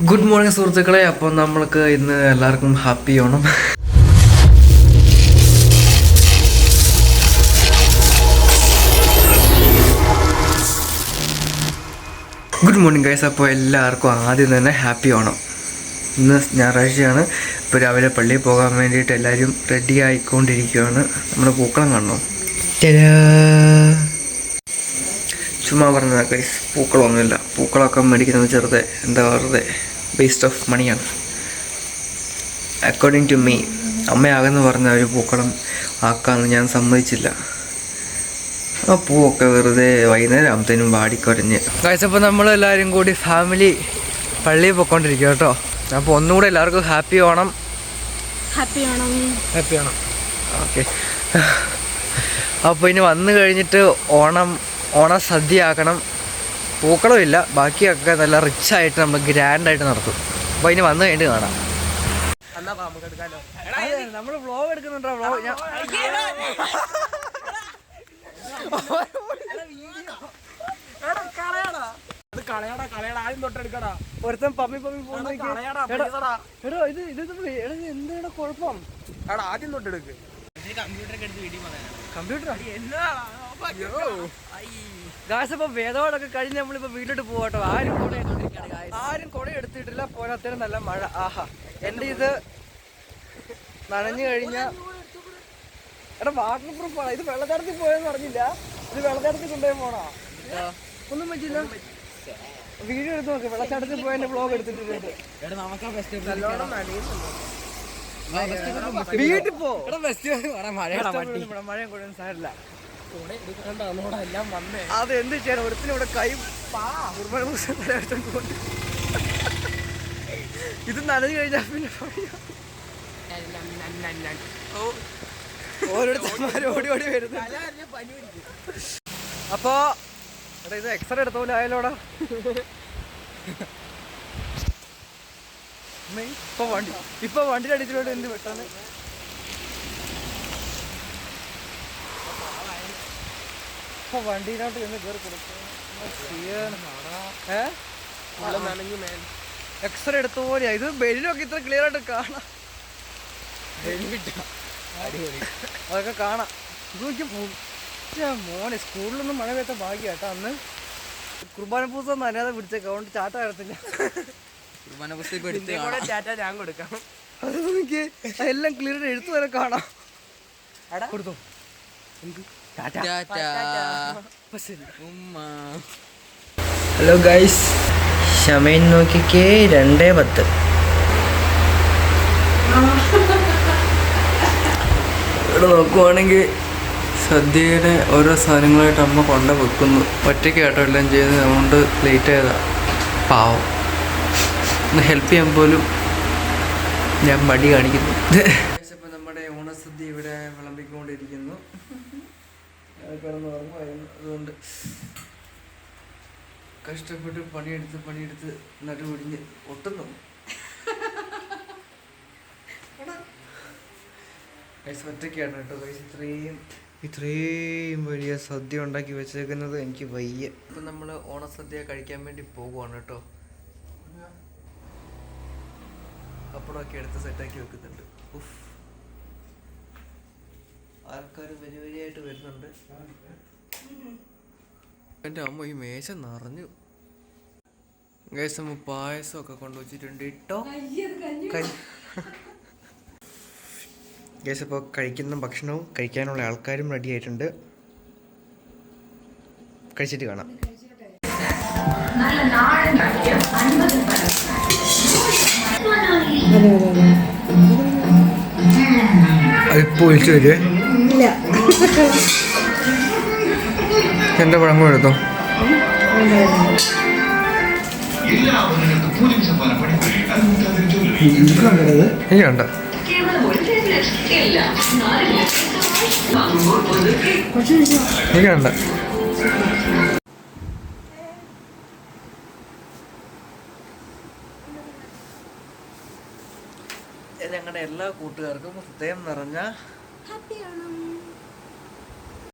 Good morning സുഹൃത്തുക്കളെ. അപ്പോൾ നമ്മൾക്ക് ഇന്ന് എല്ലാവർക്കും happy Onam. Good morning guys. അപ്പോൾ എല്ലാവർക്കും ആദ്യം തന്നെ ഹാപ്പി ഓണം. ഇന്ന് ഞായറാഴ്ചയാണ്. ഇപ്പോൾ രാവിലെ പള്ളിയിൽ പോകാൻ വേണ്ടിയിട്ട് എല്ലാവരും റെഡി ആയിക്കൊണ്ടിരിക്കുകയാണ്. നമ്മുടെ പൂക്കളം കാണണം. ചുമ്മാ പറഞ്ഞതാണ് ഗൈസ്, പൂക്കളമൊന്നുമില്ല. പൂക്കളമൊക്കെ മേടിക്കുന്നത് വെറുതെ വേസ്റ്റ് ഓഫ് മണിയാണ്. അക്കോർഡിംഗ് ടു മീ, അമ്മയാകെന്ന് പറഞ്ഞ ഒരു പൂക്കളം ആക്കാമെന്ന് ഞാൻ സമ്മതിച്ചില്ല. ആ പൂവൊക്കെ വെറുതെ വൈകുന്നേരം ആകുമ്പത്തേനും വാടിക്കുറഞ്ഞ്. ഗൈസ്, അപ്പോൾ നമ്മളെല്ലാവരും കൂടി ഫാമിലി പള്ളിയിൽ പോയിക്കൊണ്ടിരിക്കുക കേട്ടോ. അപ്പോൾ ഒന്നുകൂടെ എല്ലാവർക്കും ഹാപ്പി ഓണം. ഓക്കെ. അപ്പോൾ ഇനി വന്നു കഴിഞ്ഞിട്ട് ഓണസദ്യ ആക്കണം. പൂക്കളമില്ല, ബാക്കിയൊക്കെ നല്ല റിച്ചായിട്ട് നമ്മൾ ഗ്രാൻഡായിട്ട് നടത്തും. അപ്പോൾ ഇനി വന്നു കഴിഞ്ഞിട്ട് കാണാം. നമ്മൾ വ്ളോഗ് എടുക്കുന്നുണ്ടോ? ഒരുത്തൻ പമ്മി പോകുന്ന എന്താണ് കുഴപ്പം? ആദ്യം തൊട്ടെടുക്ക്. ഗായ്സ്, വേദപാടൊക്കെ കഴിഞ്ഞ് നമ്മളിപ്പോ വീട്ടിലോട്ട് പോവാട്ടോ. ആരും കുട എടുത്തിട്ടില്ല. പോരാത്തതിന് നല്ല മഴ. ആഹാ, എന്റെ ഇത് നനഞ്ഞു കഴിഞ്ഞ വാട്ടർ പ്രൂഫാണ്. ഇത് വെള്ളച്ചാട്ടത്തിൽ പോയെന്ന് പറഞ്ഞില്ല. ഇത് വെള്ളച്ചാട്ടത്തിൽ കൊണ്ടുപോയി പോണോ? ഒന്നും പറ്റില്ല. വീഡിയോ എടുത്ത് നോക്ക്. വെള്ളച്ചാട്ടത്തിൽ പോയതിന്റെ വ്ളോഗ് എടുത്തിട്ടുണ്ട്. വീട്ടിൽ പോ. മഴയും കൊണ്ടുവന്ന് സാരില്ല. അത് എന്ത് ചെയ്യാൻ? ഒരുത്തിനിവിടെ കൈ ഇത് നനഞ്ഞു കഴിഞ്ഞാൽ പിന്നെ ഓരോരുത്തന്മാർ ഓടി വരുന്നു. അപ്പോ ഇത് എക്സ്റേ എടുത്ത പോലെ ആയാലോടാ. ഇപ്പൊ വണ്ടിയുടെ അടിച്ചിലോട്ട് എന്ത് പെട്ടെന്ന് വണ്ടിയിലോട്ട് എന്ന് കയറി കൊടുക്കും. എക്സ്റേ എടുത്ത പോലെയാ. ഇത് ബെല്ലിലൊക്കെ ഇത്ര ക്ലിയർ ആയിട്ട് കാണാം. അതൊക്കെ കാണാം. മോനെ സ്കൂളിലൊന്നും മഴ പെയ്ത്ത ഭാഗ്യാട്ടോ. അന്ന് കുർബാന പൂസം നനയാതെ പിടിച്ചേക്കാം. അതുകൊണ്ട് ചാട്ട വരത്തില്ല. ഞാൻ കൊടുക്കാം. അത് നോക്കി എല്ലാം ക്ലിയർ എഴുത്തു വരെ കാണാം. കൊടുത്തോ. ഹലോ ഗൈസ്, ഷമൈൻ നോക്കിക്കേ. 2:10. ഇവിടെ നോക്കുവാണെങ്കിൽ സദ്യയുടെ ഓരോ സാധനങ്ങളായിട്ട് അമ്മ കൊണ്ട വെക്കുന്നു. ഒറ്റയ്ക്ക് കേട്ടോ എല്ലാം ചെയ്ത്. അതുകൊണ്ട് ലേറ്റ് ആയതാ. പാവം, ഒന്ന് ഹെൽപ്പ് ചെയ്യാൻ പോലും ഞാൻ മടി കാണിക്കുന്നു. ഇപ്പം നമ്മുടെ ഓണസദ്യ ഇവിടെ വിളമ്പിക്കൊണ്ടിരിക്കുന്നു. കിടന്ന് ഉറങ്ങുമായിരുന്നു. അതുകൊണ്ട് കഷ്ടപ്പെട്ട് പണിയെടുത്ത് നടുപിടിഞ്ഞ് ഒട്ടുന്നു. ഒറ്റയ്ക്കാണ് കേട്ടോ ഗൈസ് ഇത്രയും വലിയ സദ്യ ഉണ്ടാക്കി വെച്ചേക്കുന്നത്. എനിക്ക് വയ്യ. ഇപ്പം നമ്മൾ ഓണസദ്യ കഴിക്കാൻ വേണ്ടി പോകുവാണ് കേട്ടോ. പപ്പടമൊക്കെ എടുത്ത് സെറ്റാക്കി വെക്കുന്നുണ്ട്. ആൾക്കാർ വരിയായിട്ട് വരുന്നുണ്ട്. എൻ്റെ അമ്മ ഈ മേശ നിറഞ്ഞു. ഗൈസ്, അമ്മ പായസമൊക്കെ കൊണ്ടുവച്ചിട്ടുണ്ട് കേട്ടോ. ഗൈസ്, ഇപ്പോൾ കഴിക്കുന്ന ഭക്ഷണവും കഴിക്കാനുള്ള ആൾക്കാരും റെഡി ആയിട്ടുണ്ട്. കഴിച്ചിട്ട് കാണാം. അതിപ്പോൾ ഒഴിച്ചു വരുവേ. എൻ്റെ പഴങ്ങൾ എടുത്തോ. എനിക്ക് വേണ്ട. എനിക്ക് വേണ്ട. ഞങ്ങളുടെ എല്ലാ കൂട്ടുകാർക്കും ഹൃദയം നിറഞ്ഞ ഹാപ്പി ഓണം.